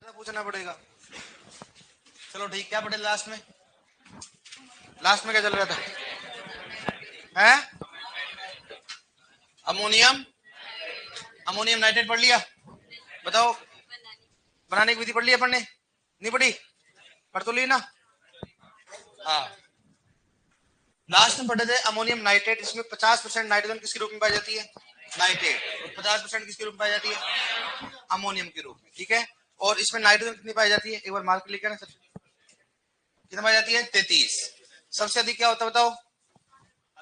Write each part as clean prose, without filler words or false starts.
पूछना पड़ेगा। चलो ठीक, क्या पढ़े लास्ट में? लास्ट में क्या चल रहा था? है अमोनियम, अमोनियम नाइट्रेट पढ़ लिया? बताओ, बनाने की विधि पढ़ लिया? पढ़ने नहीं पढ़ी? पढ़ तो ली ना? हाँ, लास्ट में पढ़े थे अमोनियम नाइट्रेट। इसमें 50% नाइट्रोजन किसके रूप में पाई जाती है? नाइट्रेट। और 50% किसके रूप में पाई जाती है? अमोनियम के रूप में। ठीक है, और इसमें नाइट्रोजन कितनी पाई जाती है? एक बार मार्क लिखा ना सर, कितना पाई जाती है? 33। सबसे अधिक क्या होता है बताओ?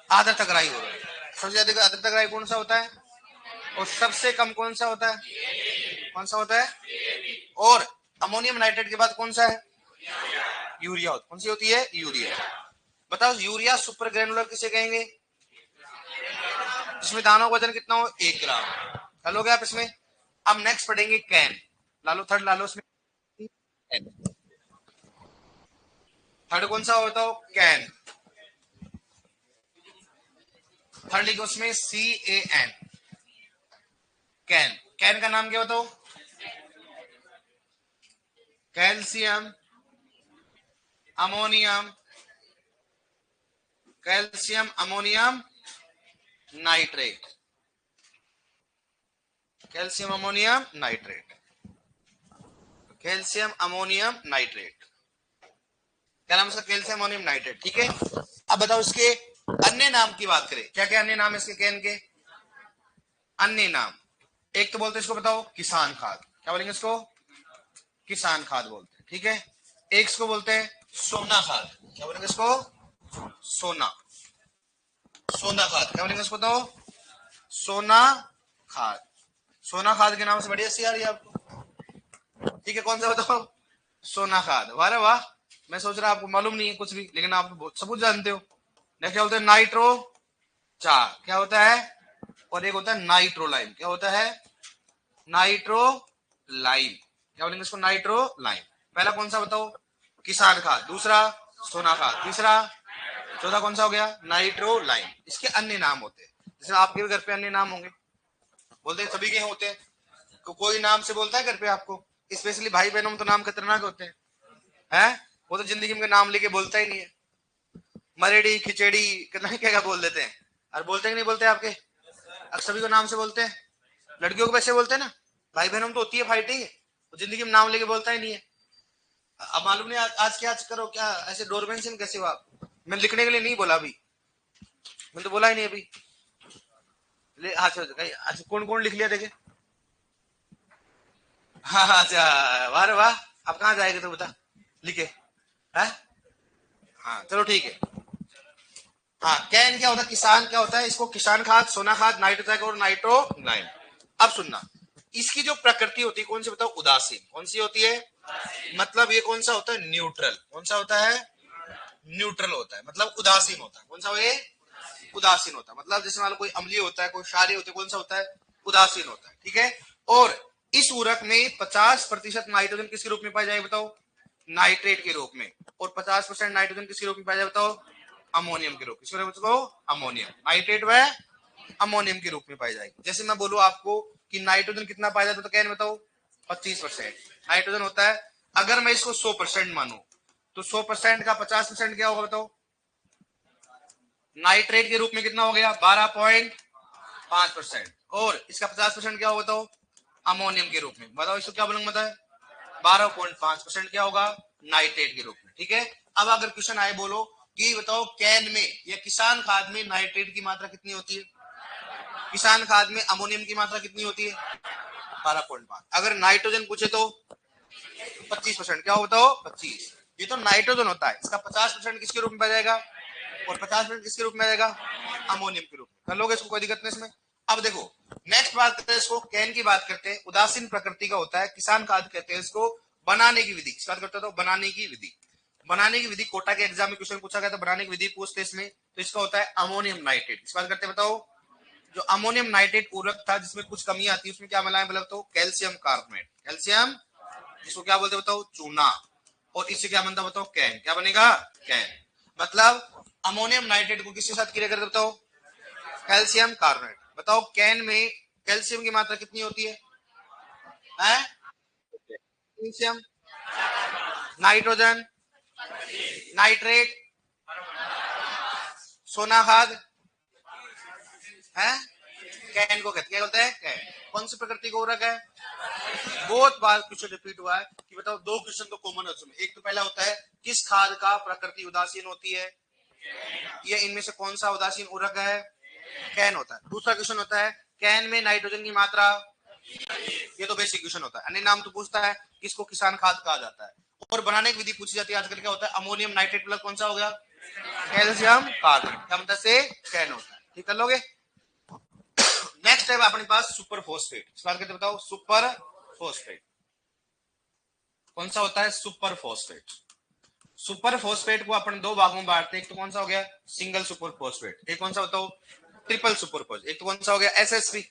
आदर्श ग्राही होगा। सबसे अधिक आदर्श ग्राही कौन सा होता है? और सबसे कम कौन सा होता है? कौन सा होता है? और अमोनियम नाइट्रेट के बाद कौन सा है? यूरिया होता। कौन सी होती है? यूरिया। बताओ, यूरिया सुपर ग्रेनुलर किसे कहेंगे? जिसमें दानों का वजन कितना हो? 1 ग्राम। चल हो गया आप इसमें। अब नेक्स्ट पढ़ेंगे कैन। लालो थर्ड, लालो इसमें थर्ड कौन सा होता हो? कैन। थर्ड लिखो उसमें CAN, कैन। कैन का नाम क्या होता हो? Calcium ammonium, calcium ammonium nitrate, calcium ammonium nitrate, calcium ammonium nitrate. क्या नाम इसका? Calcium ammonium nitrate. ठीक है, अब बताओ इसके अन्य नाम की बात करें, क्या क्या अन्य नाम है इसके कैन के? अन्य नाम, एक तो बोलते हैं इसको, बताओ, किसान खाद। क्या बोलेंगे इसको? किसान खाद बोलते हैं। ठीक है, एक इसको बोलते हैं सोना खाद। क्या बोलेंगे इसको? सोना, सोना खाद। क्या बोलेंगे इसको? बताओ, सोना खाद। सोना खाद के नाम से बढ़िया सी आ रही है आपको। ठीक है, कौन सा बताओ? सोना खाद। वाह वाह, मैं सोच रहा आपको मालूम नहीं है कुछ भी, लेकिन आप बहुत सब कुछ जानते हो। नेक्स्ट क्या होता है? नाइट्रो चार। क्या होता है? और एक होता है नाइट्रोलाइम। क्या होता है? नाइट्रोलाइम। क्या बोलेंगे इसको? नाइट्रोलाइम। पहला कौन सा बताओ? किसान खाद। दूसरा सोना खाद। तीसरा, चौथा कौन सा हो गया? नाइट्रोलाइम। इसके अन्य नाम होते हैं, जैसे आपके भी घर पे अन्य नाम होंगे, बोलते हैं सभी के होते हैं। तो कोई नाम से बोलता है घर पे आपको? स्पेशली भाई बहनों में तो नाम खतरनाक होते हैं, हैं? वो तो जिंदगी में नाम लेके बोलता ही नहीं है। मरेड़ी खिचड़ी कितना क्या बोल देते हैं। और बोलते कि नहीं बोलते आपके? अब सभी को नाम से बोलते हैं। लड़कियों को वैसे बोलते हैं ना, भाई बहनों में तो होती है फाइटिंग, वो जिंदगी में नाम लेके बोलता ही नहीं है। अब मालूम नहीं आज क्या करो, क्या ऐसे डोर मेंशन कैसे हुआ? मैं लिखने के लिए नहीं बोला अभी, मैंने तो बोला ही नहीं अभी। अच्छा, कौन कौन लिख लिया देखे? हाँ हाँ, अच्छा, वाह रे वाह। अब कहाँ जाएगा तो बता, लिखे है? हाँ चलो ठीक है। हाँ, कैन क्या होता है? किसान क्या होता है? इसको किसान खाद, सोना खाद, नाइट्रोजैक और नाइट्रोलाइम। अब सुनना, इसकी जो प्रकृति होती है कौन सी बताओ? उदासीन। कौन सी होती है? मतलब ये कौन सा होता है? न्यूट्रल। कौन सा होता है? न्यूट्रल होता है, मतलब उदासीन होता है। कौन सा ये? उदासीन होता है। मतलब जैसे मान लो कोई अम्लीय होता है, कोई क्षारीय होता है, कौन सा होता है? उदासीन होता है। ठीक है, और इस उर्वरक में 50% नाइट्रोजन किसके रूप में पाया जाएगा बताओ? नाइट्रेट के रूप में। और 50% नाइट्रोजन किसके रूप में पाया जाए बताओ? अमोनियम के रूप में। किसके रूप में? अमोनियम। नाइट्रेट व अमोनियम के रूप में पाई जाएगी। जैसे मैं बोलूं आपको कि नाइट्रोजन कितना पाया जाता है, तो क्या बताओ? 25% नाइट्रोजन होता है। अगर मैं इसको 100% मानू, तो 100% का 50% क्या होगा बताओ? नाइट्रेट के रूप में कितना हो गया? 12.5%। और इसका 50% क्या होगा बताओ? अमोनियम के रूप में। बताओ इसको क्या बोलूंगा? बताए 12.5% क्या होगा? नाइट्रेट के रूप में। ठीक है, अब अगर क्वेश्चन आए, बोलो कि बताओ कैन में या किसान खाद में नाइट्रेट की मात्रा कितनी होती है? किसान खाद में अमोनियम की मात्रा कितनी होती है? 12.5। अगर नाइट्रोजन पूछे तो 25%। क्या होता हो? 25। ये तो नाइट्रोजन होता है, इसका 50% किसके रूप में आ जाएगा? और 50% किसके रूप में आ जाएगा? अमोनियम के रूप में। कर लोगे इसको, कोई दिक्कत नहीं इसमें। अब देखो, नेक्स्ट बात करते हैं, इसको कैन की बात करते हैं। उदासीन प्रकृति का होता है, किसान खाद कहते हैं इसको। बनाने की विधि किस बात करते हो? तो बनाने की विधि। बनाने की विधि कोटा के एग्जाम में क्वेश्चन पूछा गया था, बनाने की विधि पूछते इसमें। तो इसका होता है अमोनियम नाइट्रेट। किस बात करते हैं बताओ? जो अमोनियम नाइट्रेट उर्वरक था जिसमें कुछ कमी आती है, उसमें क्या मिलाएं मतलब? तो कैल्शियम कार्बोनेट, कैल्शियम, इसको क्या बोलते बताओ? चूना। और इससे क्या बनता बताओ? कैन। क्या बनेगा? कैन। मतलब अमोनियम नाइट्रेट को किसके साथ क्रिया करते बताओ? Calcium carbonate. बताओ कैन में कैल्शियम की मात्रा कितनी होती है? मैग्नीशियम, नाइट्रोजन, नाइट्रेट, सोना खाद है, कैन को कहते, क्या बोलते हैं कैन। कौन सी प्रकृति को रखा है? बहुत बार क्वेश्चन रिपीट हुआ है कि बताओ, दो क्वेश्चन तो कॉमन है उसमें। एक तो पहला होता है किस खाद का प्रकृति उदासीन होती है, ये इनमें से कौन सा उदासीन उर्वरक है? कैन होता है। दूसरा क्वेश्चन होता है कैन में नाइट्रोजन की मात्रा, ये तो बेसिक क्वेश्चन होता है। अन्य नाम तो पूछता है किसको किसान खाद कहा जाता है, और बनाने की विधि पूछी जाती है आजकल। क्या होता है? अमोनियम नाइट्रेट प्लस कौन सा हो गया? कैल्शियम कार्बोनेट, क्या मतलब से कैन होता है। ठीक कर लोगे। नेक्स्ट है अपने पास सुपर फोस्फेट। इस बात करते बताओ, सुपर फोस्फेट कौन सा होता है? Super phosphate. सुपर फोस्फेट को अपन दो भागों में बांटते हैं। एक तो कौन सा हो गया? Single super phosphate. एक कौन सा बताओ? Triple super phosphate. एक तो कौन सा हो गया? एसएसपी।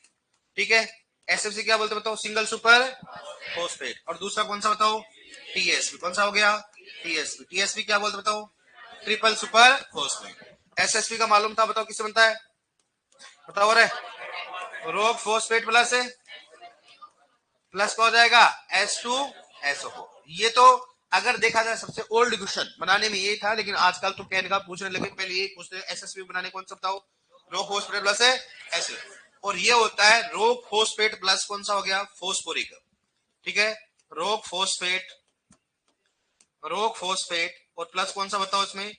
ठीक है, एसएफसी क्या बोलते बताओ? Single super phosphate. और दूसरा कौन सा बताओ? टीएसपी। कौन सा हो गया? टीएसपी। टीएसपी क्या बोलते बताओ? Triple super phosphate. एसएसपी का मालूम था, बताओ किससे बनता है? बताओ। अरे रोग फोस्फेट प्लस है, प्लस का हो जाएगा H2SO4। ये तो अगर देखा जाए सबसे ओल्ड क्वेश्चन बनाने में ये था, लेकिन आजकल तो कैन का पूछने लगे। पहले ये पूछते हैं एसएसपी बनाने कौन सा बताओ? रोग फोस्फेट प्लस है ऐसे, और ये होता है रोग फोस्फेट प्लस कौन सा हो गया? फोस्फोरिक। ठीक है, रोग फोस्फेट, रोग फोस्फेट और प्लस कौन सा बताओ इसमें?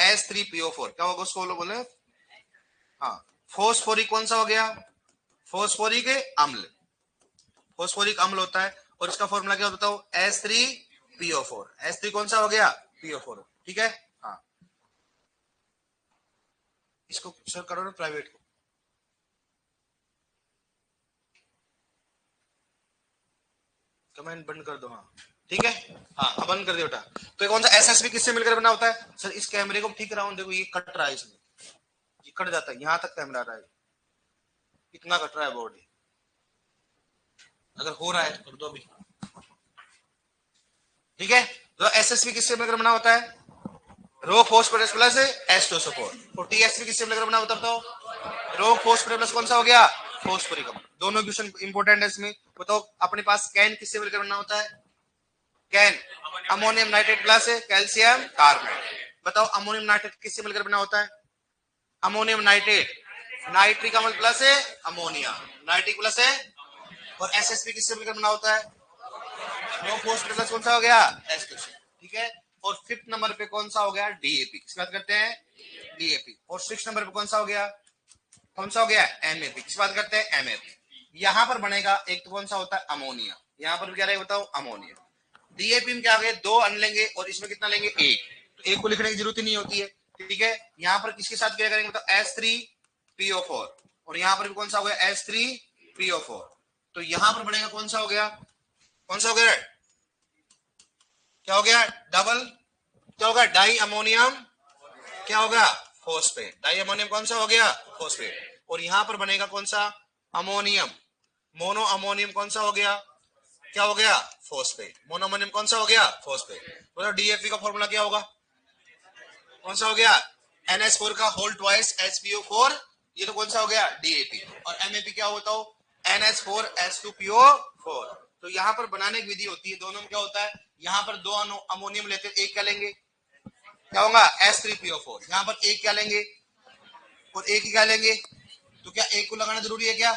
H3PO4। क्या होगा उसको बोले? हाँ, फोस्फोरिक कौन सा हो गया? फोस्फोरिक अम्ल, फोस्फोरिक अम्ल होता है। और इसका फॉर्मूला क्या बताओ? H3PO4। H3 कौन सा हो गया? PO4। ठीक है, हाँ। इसको सर करो ना प्राइवेट को। कमेंट बंद कर दो। हाँ ठीक है, हाँ बंद कर दिया बेटा। तो कौन सा एसएसबी किससे मिलकर बना होता है? सर इस कैमरे को ठीक कराओ, देखो ये कट रहा है, इसमें ये कट जाता है, यहां तक कैमरा आ रहा है, इतना कट रहा है बॉडी। अगर हो रहा है तो कर दो अभी। ठीक है, तो एसएसबी किससे मिलकर बना होता है? रो फोस्फोरस प्लस H2SO4। और टीएसपी किससे मिलकर बना होता है बताओ? रो फोस्फोरस प्लस कौन सा हो गया? फोस्फोरिक अम्ल। दोनों क्वेश्चन इंपोर्टेंट है इसमें। बताओ अपने पास कैन किससे मिलकर बना होता है? Can ammonium nitrate plus calcium carbonate. बताओ अमोनियम नाइट्रेट किससे मिलकर बना होता है? अमोनियम नाइट्रेट नाइट्रिक अम्ल प्लस अमोनिया, नाइट्रिक प्लस है। और एसएसपी किससे मिलकर बना होता है? नो फोस्फोरस प्लस कौन सा हो गया? H2। ठीक है, और फिफ्थ नंबर पे कौन सा हो गया? डीएपी। किस बात करते हैं? डीएपी। और सिक्स नंबर पे कौन सा हो गया? कौन सा हो गया? एमएपी। किस बात करते हैं? एमएपी। यहां पर बनेगा एक तो कौन सा होता है? अमोनिया। यहां पर क्या रहेगा बताओ? अमोनिया। डीएपी में क्या आ गया? दो अन लेंगे और इसमें कितना लेंगे? एक। तो एक को लिखने की जरूरत ही नहीं होती है। ठीक है, यहां पर किसके साथ क्या करेंगे बताओ? H3PO4। और यहां पर भी कौन सा हो गया? H3PO4। तो यहां पर बनेगा कौन सा हो गया? कौन सा हो गया? क्या हो गया? डबल, क्या होगा? डाई अमोनियम, क्या होगा? फोस्फेट। डाई अमोनियम कौन सा हो गया? फोस्फेट। और यहां पर बनेगा कौन सा? अमोनियम, मोनो अमोनियम कौन सा हो गया? क्या हो गया? फोस्फेट। मोनो अमोनियम कौन सा हो गया? फोस्फेट। तो डीएफई का फॉर्मूला क्या होगा? कौन सा हो गया? NH4 का होल ट्वाइस HPO4। ये तो कौन सा हो गया? डीएपी। और एमएपी क्या होता हो? NH4H2PO4। तो यहां पर बनाने की विधि होती है, दोनों में क्या होता है? यहां पर दो अमोनियम लेते हैं, एक क्या लेंगे? क्या होगा? H3PO4। यहां पर एक क्या लेंगे और एक ही क्या लेंगे? तो क्या एक को लगाना जरूरी है? क्या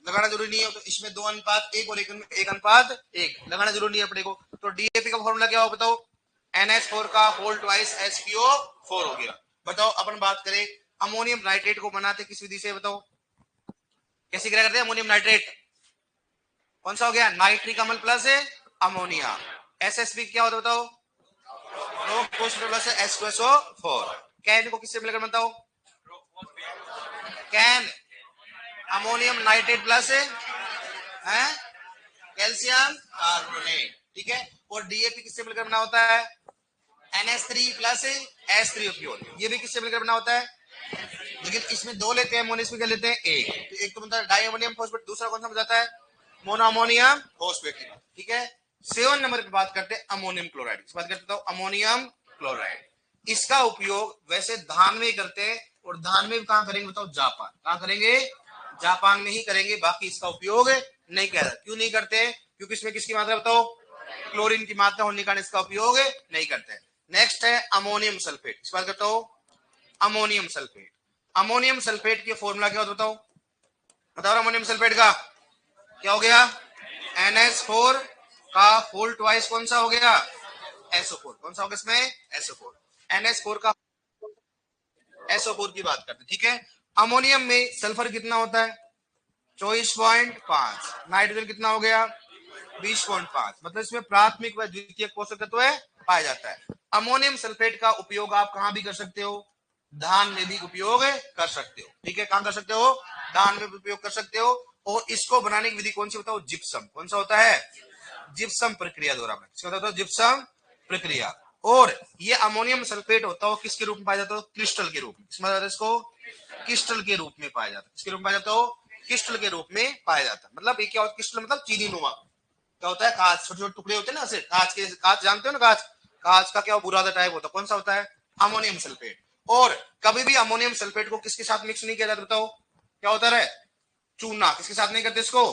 लगाना जरूरी नहीं है? तो इसमें दो अनुपात एक और एक अनुपात एक लगाना जरूरी नहीं है अपने को। तो डीएपी का फॉर्मूला क्या हो बताओ? NH4 का होल ट्वाइस HPO4 हो गया। बताओ अपन बात करें अमोनियम नाइट्रेट को बनाते किस विधि से? बताओ कैसे क्या करते हैं? अमोनियम नाइट्रेट कौन सा हो गया? नाइट्रिक अम्ल प्लस अमोनिया। एसएसपी क्या होता है बताओ? Plus H2SO4। कैन को किससे मिलकर बताओ? कैन अमोनियम नाइट्रेट प्लस है कैल्शियम कार्बोनेट। ठीक है, और डीएपी किससे मिलकर बना होता है? NH3 plus H3PO। ये भी किससे मिलकर बना होता है? लेकिन इसमें दो लेते हैं, अमोनियम में क्या लेते हैं? एक। तो एक तो बनता है डाई अमोनियम फॉस्फेट, दूसरा कौन सा बताता है? Mono ammonium phosphate. ठीक है, 7 नंबर पे बात करते हैं अमोनियम क्लोराइड। इस बात करते हो अमोनियम क्लोराइड। इसका उपयोग वैसे धान में करते हैं, और धान में कहां करेंगे बताओ? जापान। कहां करेंगे? जापान में ही करेंगे, बाकी इसका उपयोग नहीं कर रहा। क्यों नहीं करते? क्योंकि इसमें किसकी मात्रा बताओ? क्लोरीन की मात्रा होने के कारण इसका उपयोग नहीं करते। नेक्स्ट है अमोनियम सल्फेट। इस बात करता हूं अमोनियम सल्फेट। अमोनियम सल्फेट की फॉर्मूला क्या होता बताओ, बताओ अमोनियम सल्फेट का क्या हो गया, NH4 का होल ट्वाइस कौन सा हो गया, SO4। कौन सा होगा इसमें, SO4। NH4 का SO4 की बात करते हैं, ठीक है। अमोनियम में सल्फर कितना होता है, 24.5। नाइट्रोजन कितना हो गया, 20.5। मतलब इसमें प्राथमिक व द्वितीयक पोषक तत्व पाया जाता है। अमोनियम सल्फेट का उपयोग आप कहां भी कर सकते हो, धान में भी उपयोग कर सकते हो, ठीक है। कहां कर सकते हो, धान में भी उपयोग कर सकते हो। और इसको बनाने की विधि कौन सी बताओ, जिप्सम। कौन सा होता है, जिप्सम प्रक्रिया द्वारा। किसका होता है, जिप्सम प्रक्रिया। और ये अमोनियम सल्फेट होता है किसके रूप में पाया जाता है, क्रिस्टल के रूप में। इसको क्रिस्टल के रूप में पाया जाता है। किसके रूप में पाया जाता है, क्रिस्टल के रूप में पाया जाता है। मतलब ये क्या होता है, क्रिस्टल मतलब चीनी नुमा। क्या होता है, कांच, छोटे छोटे टुकड़े होते हैं ना, ऐसे कांच के, कांच जानते हो ना, कांच, कांच का क्या बुरादा टाइप होता है, कौन सा होता है, अमोनियम सल्फेट। और कभी भी अमोनियम सल्फेट को किसके साथ मिक्स नहीं किया जाता, बताओ क्या होता है, चूना। किसके साथ नहीं करते इसको,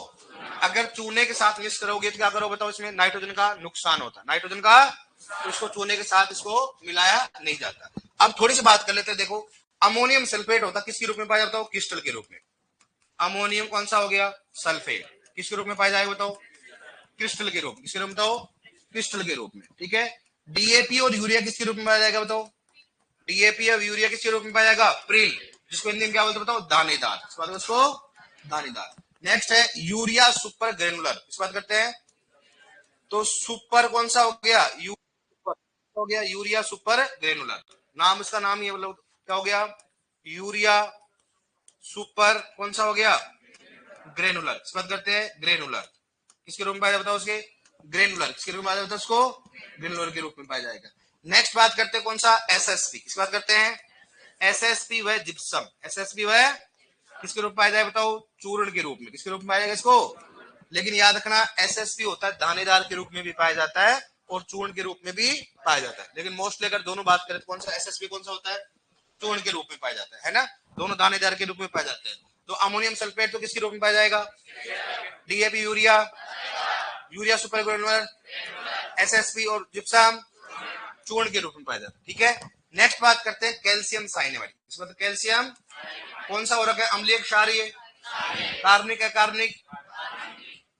अगर चूने के साथ मिक्स करोगे तो क्या करोगे बताओ, इसमें नाइट्रोजन का नुकसान होता है, नाइट्रोजन का। तो इसको चूने के साथ इसको मिलाया नहीं जाता। अब थोड़ी सी बात कर लेते हैं। देखो अमोनियम सल्फेट होता किसके रूप में पाया जाता है, क्रिस्टल के रूप में। अमोनियम कौन सा हो गया, सल्फेट, किसके रूप में पाया जाएगा बताओ, क्रिस्टल के रूप में। किसके रूप में बताओ, क्रिस्टल के रूप में, ठीक है। डीएपी और यूरिया किसके रूप में पाया जाएगा बताओ, डीएपी और यूरिया किसके रूप में पाया जाएगा, प्रिल, जिसको हिंदी में क्या बोलते बताओ, दानेदार। इस बात में उसको दानेदार। नेक्स्ट है यूरिया सुपर ग्रेनुलर। इस बात करते हैं, तो सुपर कौन सा हो गया, हो गया यूरिया सुपर ग्रेनुलर। नाम इसका नाम ही मतलब क्या हो गया, यूरिया सुपर कौन सा हो गया, ग्रेनुलर। इस बात करते हैं ग्रेनुलर। किसके रूप में पाया जाता है उसके, ग्रेनुलर। किसके रूप में पाया जाता है उसको, ग्रेनुलर के रूप में पाया जाएगा। नेक्स्ट बात करते हैं कौन सा, एसएसपी। किस बात करते हैं, एसएसपी व जिप्सम। एसएसपी व किसके रूप में पाया जाए बताओ, चूर्ण के रूप में। किसके रूप में पाया जाएगा इसको, लेकिन याद रखना एसएसपी होता है दानेदार के रूप में भी पाया जाता है और चूर्ण के रूप में भी पाया जाता है। लेकिन मोस्टली अगर दोनों बात करें तो कौन सा, एसएसपी कौन सा होता है, चूर्ण के रूप में पाया जाता है ना। दोनों दानेदार के रूप में पाए जाते हैं। तो अमोनियम सल्फेट तो किसके रूप में पाया जाएगा, DAP urea, urea super granular, SSP और जिप्सम चूर्ण के रूप में पाया जाता है, ठीक है। नेक्स्ट बात करते हैं कैल्शियम साइनेमाइड। इसमें तो कैल्शियम कौन सा हो रखा है, अम्लीय क्षारीय, कार्बनिक है, कार्बनिक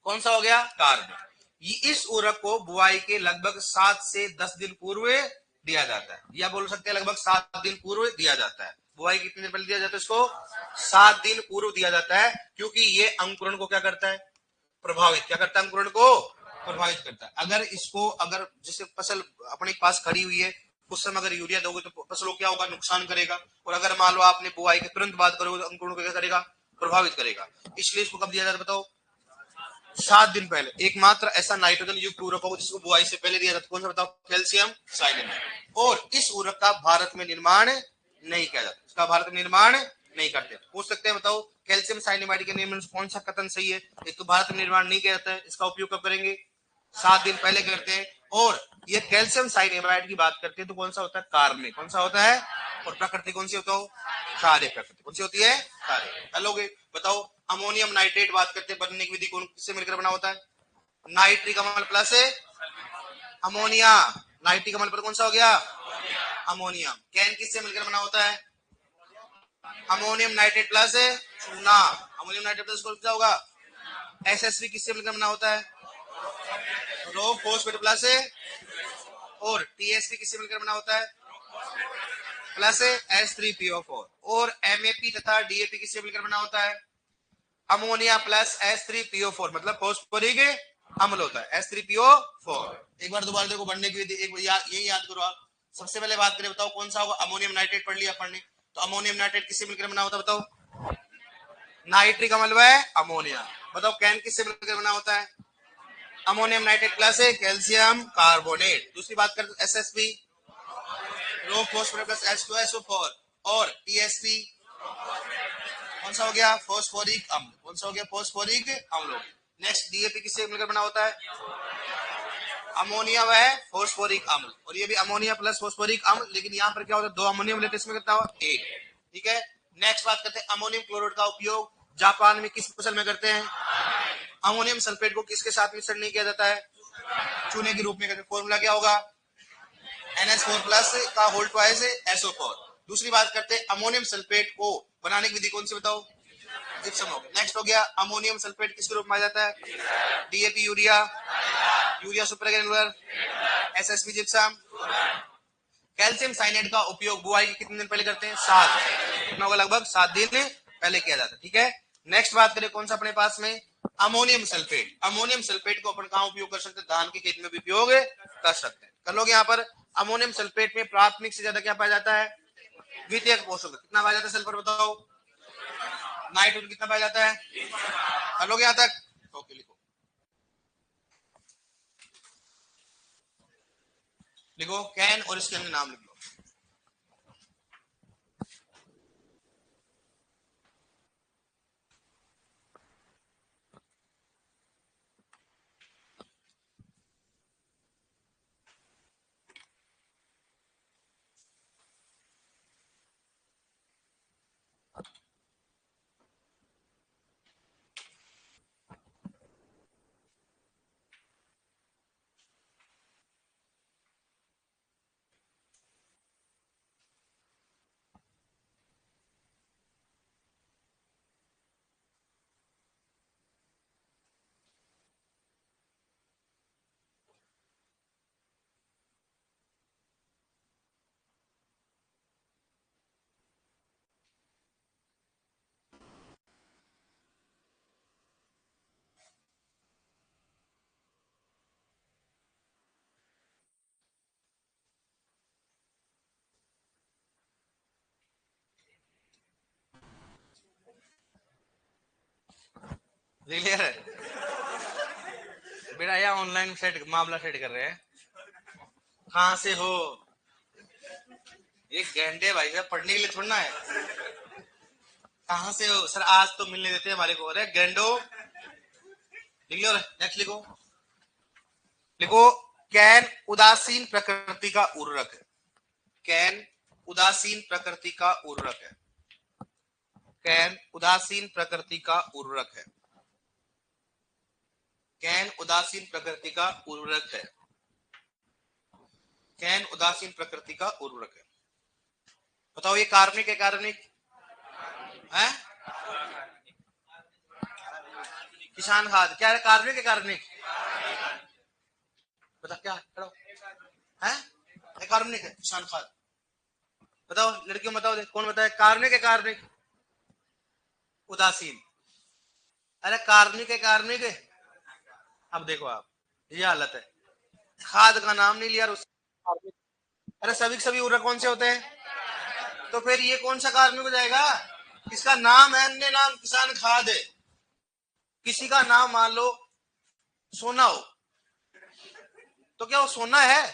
कौन सा हो गया, कार्बन। ये इस उर्वरक को बुआई के लगभग 7 से 10 दिन पूर्व दिया जाता है, या बोल सकते हैं लगभग 7 दिन पूर्व दिया जाता है। बुआई कितने दिन पहले दिया जाता है इसको, 7 दिन पूर्व दिया जाता है, क्योंकि ये अंकुरण को क्या करता है, प्रभावित क्या करता है, अंकुरण को प्रभावित करता है। अगर इसको, अगर जैसे फसल अपने पास खड़ी हुई है उस समय अगर यूरिया दोगे तो फसल को क्या होगा, नुकसान करेगा। और अगर मान लो आपने बुआई के तुरंत बाद करोगे तो अंकुरण को क्या करेगा, प्रभावित करेगा। इसलिए इसको कब दिया जाता है बताओ, 7 दिन पहले। एकमात्र ऐसा नाइट्रोजन युक्त उर्वरक हो जिसको बुआई से पहले दिया जाता है, कौन सा बताओ, कैल्शियम साइनेमाइड। और इस उर्वरक का भारत में निर्माण नहीं किया जाता, इसका भारत में निर्माण नहीं करते। पूछ सकते हैं बताओ कैल्शियम साइनेमाइड के निर्माण कौन सा कथन सही है, एक तो भारत में निर्माण नहीं किया जाता है, इसका उपयोग कब करेंगे, 7 दिन पहले करते हैं। और ये कैल्शियम साइनेमाइड की बात करते हैं तो कौन सा होता है, कार्बनिक। कौन सा होता है, और प्रकृति कौन सी होता है, क्षारीय प्रकृति। कौन सी होती है, क्षारीय। चलोगे बताओ अमोनियम नाइट्रेट बात करते हैं, बनने की विधि कौन किससे मिलकर बना होता है, नाइट्रिक अम्ल प्लस अमोनिया। नाइट्रिक अम्ल पर कौन सा हो गया, अमोनियम। कैन किससे मिलकर बना होता है, अमोनियम नाइट्रेट प्लस चूना। अमोनियम नाइट्रेट प्लस क्या होगा, एसएसपी किससे मिलकर बना होता है, रो फॉस्फेट प्लस और टीएसपी किससे मिलकर बना होता है, प्लस H3PO4। और एमएपी तथा डीएपी किससे मिलकर बना होता है, अमोनिया प्लस H3PO4, मतलब फॉस्फोरिक अम्ल होता है H3PO4। एक बार दोबारा देखो बनने की विधि, एक यही याद करो आप। सबसे पहले बात करें बताओ कौन सा होगा, अमोनियम नाइट्रेट पढ़ लिया पढ़ने, तो अमोनियम नाइट्रेट किससे मिलकर बना होता है बताओ, नाइट्रिक अम्ल व अमोनिया। बताओ कैन किससे मिलकर बना होता है, ammonium nitrate plus calcium carbonate. दूसरी बात करते एसएसपी, रो फॉस्फोरस प्लस H2SO4। और टीएसपी कौन सा हो गया, फॉस्फोरिक अम्ल। कौन सा हो गया, फॉस्फोरिक अम्ल। नेक्स्ट डीएपी किससे मिलकर बना होता है, अमोनिया व फॉस्फोरिक अम्ल। और ये भी अमोनिया प्लस फॉस्फोरिक अम्ल, लेकिन यहाँ पर क्या होता है, 2 अमोनियम लेते इसमें कितना हुआ, 1, ठीक है। नेक्स्ट बात करते हैं अमोनियम क्लोराइड का उपयोग जापान में किस फसल में करते हैं, अमोनियम सल्फेट को किसके साथ मिश्रण नहीं किया जाता है, चूने के रूप में। फॉर्मूला क्या होगा? NH4 प्लस का होल ट्वाइस SO4। दूसरी बात करते हैं अमोनियम सल्फेट को बनाने की विधि कौन सी बताओ? जिप्सम हो गया। नेक्स्ट हो गया अमोनियम सल्फेट किसके रूप में आ जाता है? DAP urea, urea super granular, SSP gypsum. Calcium cyanate का उपयोग बुआई के कितने दिन पहले करते हैं? 7। कितना होगा? लगभग 7 दिन पहले किया जाता है। ठीक है, नेक्स्ट बात करें कौन सा अपने पास में? Ammonium sulphate. अमोनियम सल्फेट को अपन कहां उपयोग कर सकते हैं? धान के खेत में भी उपयोग कर सकते हैं। कर लोगे यहाँ पर अमोनियम सल्फेट में प्राथमिक से ज्यादा क्या पाया जाता है? द्वितीयक पोषक। कितना पाया जाता है सल्फर बताओ? नाइट्रोजन कितना पाया जाता है? कर लोगे यहाँ तक? ओके, लिखो लिखो कैन और इसके अंदर नाम लिख लो। क्लियर है बेटा? या ऑनलाइन सेट मामला सेट कर रहे हैं? कहां से हो? एक घंटे भाई साहब पढ़ने के लिए छोड़ना है। कहां से हो सर? आज तो मिलने देते हैं हमारे को। अरे गेंडो लिख लो। नेक्स्ट लिखो। लिखो कैन उदासीन प्रकृति का उर्वरक है। कैन उदासीन प्रकृति का उर्वरक है। कैन उदासीन प्रकृति का उर्वरक है। कैन उदासीन प्रकृति का उर्वरक है। कैन उदासीन प्रकृति का उर्वरक है। बताओ ये कार्बनिक है? कार्बनिक है? किसान खाद क्या है? कार्बनिक है? कार्बनिक बता क्या है? कार्बनिक है किसान खाद। बताओ लड़कियों बताओ दे, कौन बताए कार्बनिक है? कार्बनिक उदासीन। अरे कार्बनिक है? कार्बनिक है। अब देखो आप, ये हालत है। खाद का नाम नहीं लिया उस। अरे सभी उर्वरक कौन से होते हैं? तो फिर ये कौन सा कार्बनिक हो जाएगा? इसका नाम है, अन्य नाम किसान खाद है। किसी का नाम मान लो सोना हो, तो क्या वो सोना है?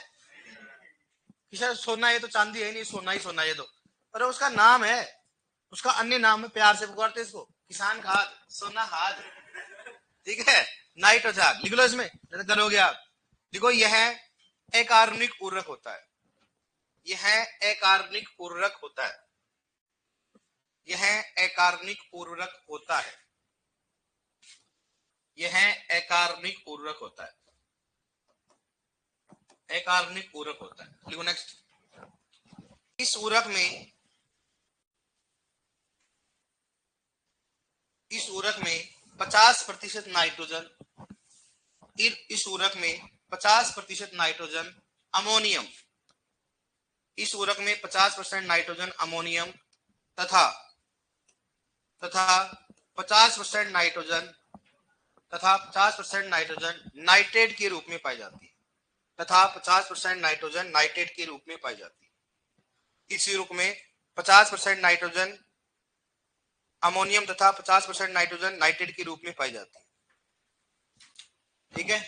किसान सोना है तो चांदी है नहीं, सोना ही सोना है तो। अरे उसका नाम है, उसका अन्य नाम है, प्यार से पुकारते इसको किसान खाद, सोना खाद। ठीक है, नाइट्रोजन लिख लो इसमें, करोगे आप। देखो यह अकार्बनिक उर्वरक होता है। यह अकार्बनिक उर्वरक होता है। यह अकार्बनिक उर्वरक होता है। यह अकार्बनिक उर्वरक होता है। अकार्बनिक उर्वरक होता है। लिखो नेक्स्ट। इस उर्वरक में, इस उर्वरक में 50% नाइट्रोजन, इस उर्वरक में 50% नाइट्रोजन अमोनियम, इस उर्वरक में 50% नाइट्रोजन अमोनियम तथा तथा 50% नाइट्रोजन तथा 50% नाइट्रोजन नाइट्रेट के रूप में पाई जाती है। तथा 50% नाइट्रोजन नाइट्रेट के रूप में पाई जाती है। इस उर्वरक में 50% नाइट्रोजन अमोनियम तथा 50% नाइट्रोजन नाइट्रेट के रूप में पाई जाती है। ठीक है,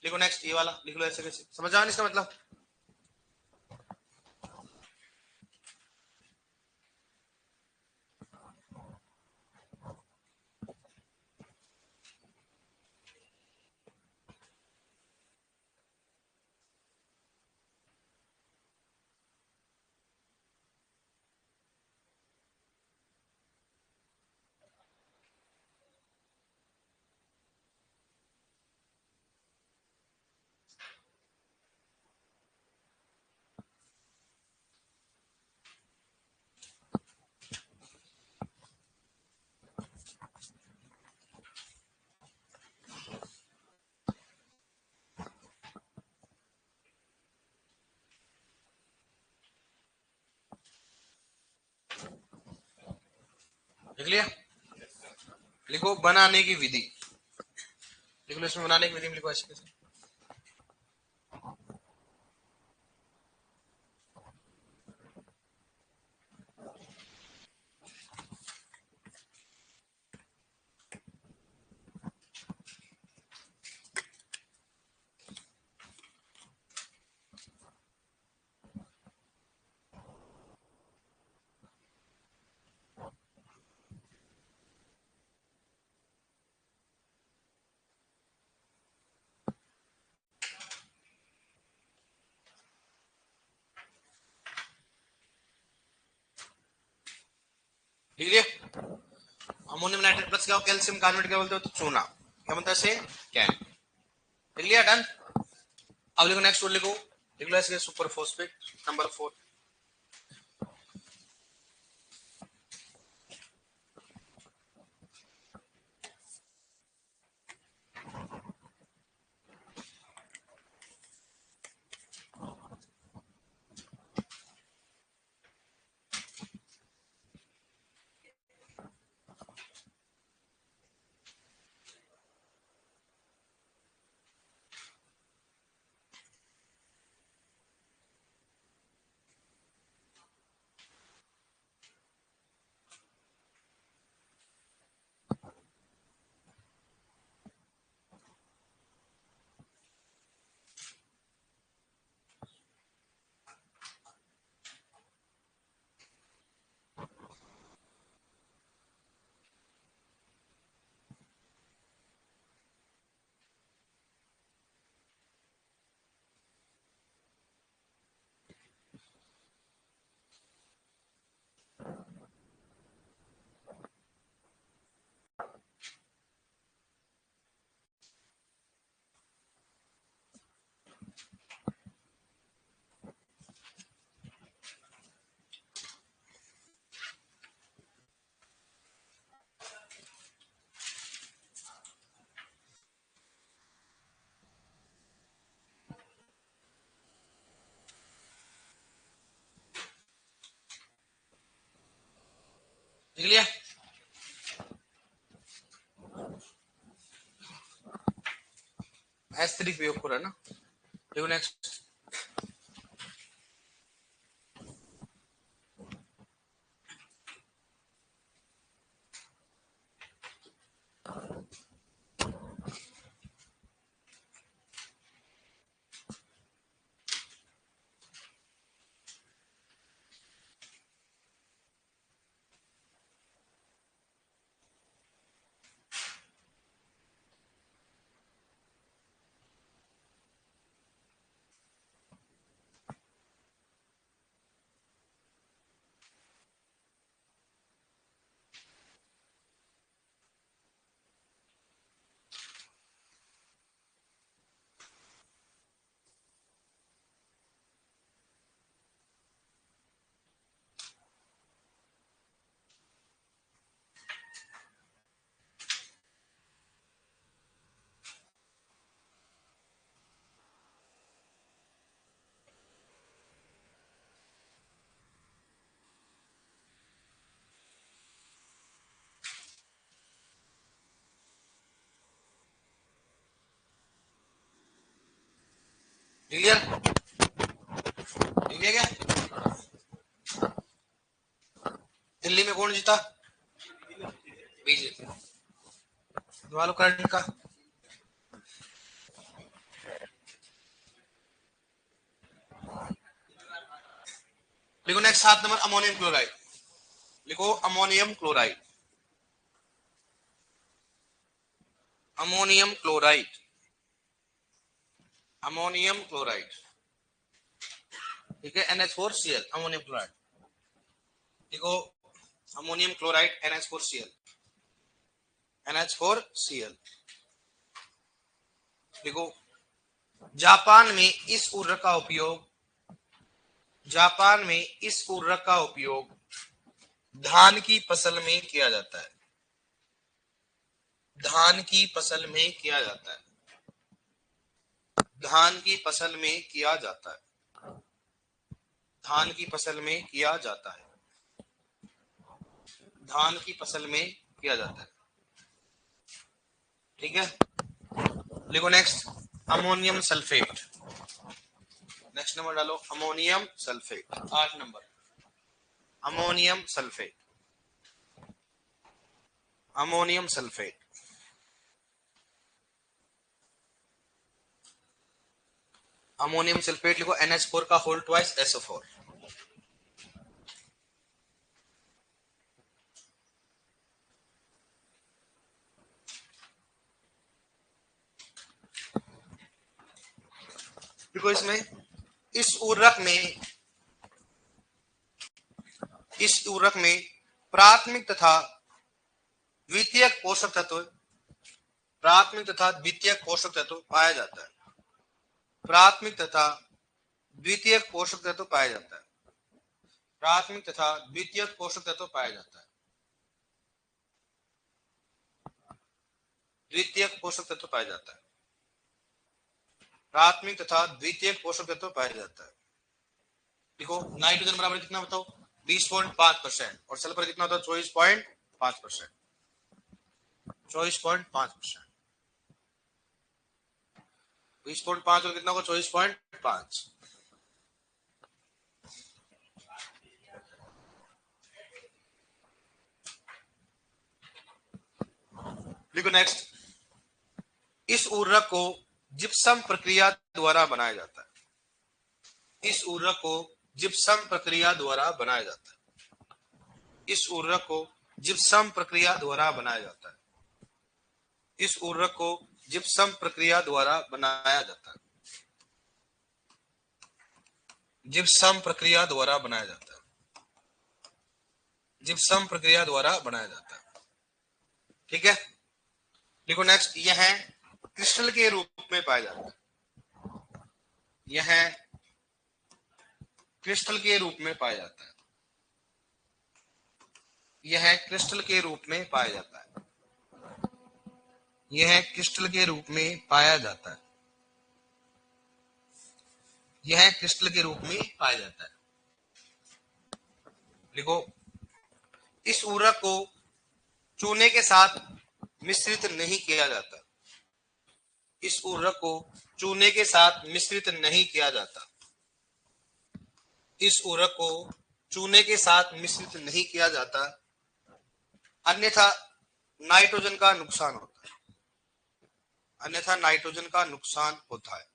लिखो नेक्स्ट। ये वाला लिख लो ऐसे कैसे, समझ आया इसका मतलब? लिख लिया? लिखो बनाने की विधि, लिख लो इसमें बनाने की विधि में लिखो ऐसे कैसे। लिख लिया? अमोनियम नाइट्रेट प्लस क्या हो, कैल्शियम कार्बोनेट क्या बोलते हो, तो चूना, क्या बनता है से कैन। लिख लिया? डन। अब लिखो नेक्स्ट वर्ड, लिखो लिख लो ऐसे सुपर फॉस्फेट नंबर 4। लिख लिया? S3 प्रयोग करो ना। देखो नेक्स्ट, क्लियर? ठीक है क्या? दिल्ली में कौन जीता? बीजेपी। वालों करंट का लिखो नेक्स्ट 7 नंबर अमोनियम क्लोराइड। लिखो ammonium chloride, ammonium chloride, ammonium chloride. ठीक है, NH4Cl अमोनियम क्लोराइड। देखो अमोनियम क्लोराइड NH4Cl, NH4Cl। देखो जापान में इस उर्वरक का उपयोग, जापान में इस उर्वरक का उपयोग धान की फसल में किया जाता है, धान की फसल में किया जाता है, धान की फसल में किया जाता है, धान की फसल में किया जाता है, धान की फसल में किया जाता है। ठीक है, लिखो next ammonium sulphate. Next number डालो ammonium sulphate, 8 number ammonium sulphate. Ammonium sulphate, ammonium sulphate लिखो NH4 का होल ट्वाइस SO4। देखो इसमें इस उर्वरक में प्राथमिक तथा द्वितीयक पोषक तत्व पाया जाता है। प्राथमिक तथा द्वितीयक पोषक तत्व पाया जाता है। प्राथमिक तथा द्वितीयक पोषक तत्व पाया जाता है। द्वितीयक पोषक तत्व पाया जाता है। प्राथमिक तथा द्वितीयक पोषक तत्व पाया जाता है। देखो नाइट्रोजन बराबर कितना बताओ 20.5% और सल्फर कितना होता है 24.5%। 24.5%, 20.5 और कितना होगा 24.5। देखो नेक्स्ट इस उर्वरक को जिप्सम प्रक्रिया द्वारा बनाया जाता है। इस उर्वरक को जिप्सम प्रक्रिया द्वारा बनाया जाता है। इस उर्वरक को जिप्सम प्रक्रिया द्वारा बनाया जाता है। इस उर्वरक को जिप्सम प्रक्रिया द्वारा बनाया जाता है। जिप्सम प्रक्रिया द्वारा बनाया जाता है। जिप्सम प्रक्रिया द्वारा बनाया जाता है। ठीक है, देखो नेक्स्ट यह क्रिस्टल के रूप में पाया जाता है। यह क्रिस्टल के रूप में पाया जाता है। यह क्रिस्टल के रूप में पाया जाता है। यह क्रिस्टल के रूप में पाया जाता है। यह क्रिस्टल के रूप में पाया जाता है। देखो इस उर्वरक को चूने के साथ मिश्रित नहीं किया जाता। इस उर्वरक को चूने के साथ मिश्रित नहीं किया जाता। इस उर्वरक को चूने के साथ मिश्रित नहीं किया जाता, अन्यथा नाइट्रोजन का नुकसान होता है। अन्यथा नाइट्रोजन का नुकसान होता है।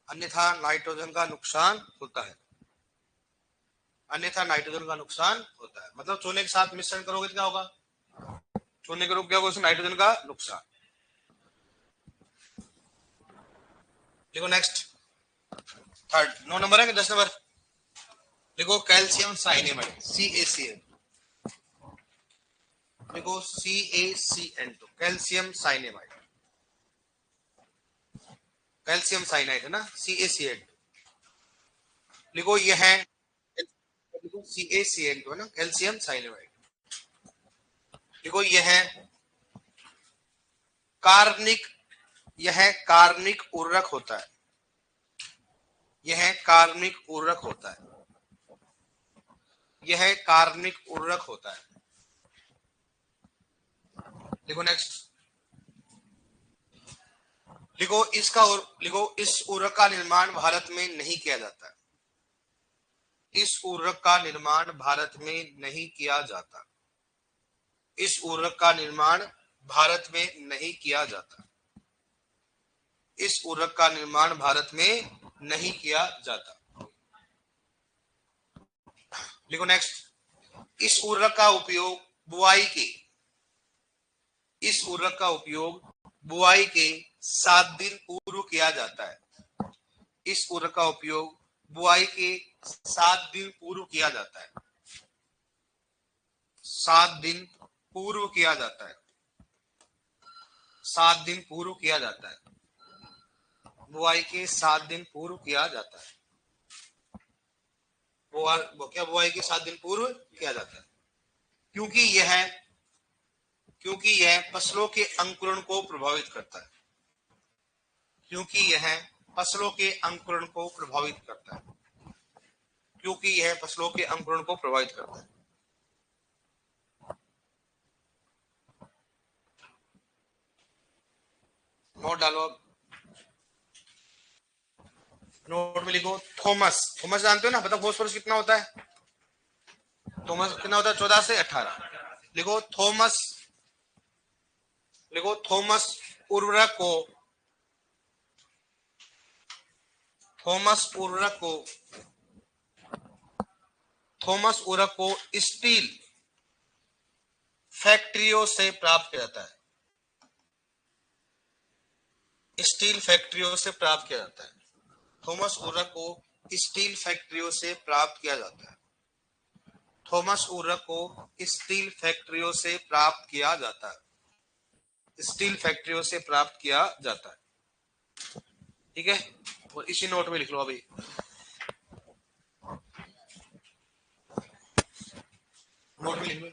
अन्यथा नाइट्रोजन का नुकसान होता है। अन्यथा नाइट्रोजन का नुकसान होता है। मतलब चूने के साथ मिश्रण करोगे तो क्या होगा, चूने के रूप क्या होगा उसमें नाइट्रोजन का नुकसान। देखो नेक्स्ट थर्ड 9 नंबर है कि 10 नंबर। देखो कैल्शियम साइनेमाइड CaCl। देखो CaCN2 calcium cyanamide, calcium cyanide है ना CaCN2। देखो यह है CaCN2 है ना कैल्शियम साइनेमाइड। देखो यह कार्बनिक, यह कार्बनिक उर्वरक होता है। यह कार्बनिक उर्वरक होता है। यह कार्बनिक उर्वरक होता है। देखो नेक्स्ट लिखो इसका लिखो इस उर्वरक का निर्माण भारत में नहीं किया जाता। इस उर्वरक का निर्माण भारत में नहीं किया जाता। इस उर्वरक का निर्माण भारत में नहीं किया जाता। इस उर्वरक का निर्माण भारत में नहीं किया जाता। लिखो नेक्स्ट इस उर्वरक का उपयोग बुआई के, इस उर्वरक का उपयोग बुआई के 7 दिन पूर्व किया जाता है। इस उर्वरक का उपयोग बुआई के 7 दिन पूर्व किया जाता है। 7 दिन पूर्व किया जाता है। 7 दिन पूर्व किया जाता है। बुआई के 7 दिन पूर्व किया जाता है। क्या बुआई के 7 दिन पूर्व किया जाता है क्योंकि यह फसलों के अंकुरण को प्रभावित करता है। क्योंकि यह फसलों के अंकुरण को प्रभावित करता है। क्योंकि यह फसलों के अंकुरण को प्रभावित करता है। नोट डालो अब, नोट में लिखो थॉमस। थॉमस जानते हो ना, बताओ फॉस्फोरस कितना होता है? थॉमस कितना होता है? 14 से 18। लिखो थॉमस, लिखो थॉमस उर्वरक को, थॉमस उर्वरक को, थॉमस उर्वरक को स्टील फैक्ट्रियों से प्राप्त किया जाता है। स्टील फैक्ट्रियों से प्राप्त किया जाता है। थॉमस उर्वरक को स्टील फैक्ट्रियों से प्राप्त किया जाता है। थॉमस उर्वरक को स्टील फैक्ट्रियों से प्राप्त किया जाता है। स्टील फैक्ट्रियों से प्राप्त किया जाता है। ठीक है, और इसी नोट में लिख लो अभी, नोट में लिख लो।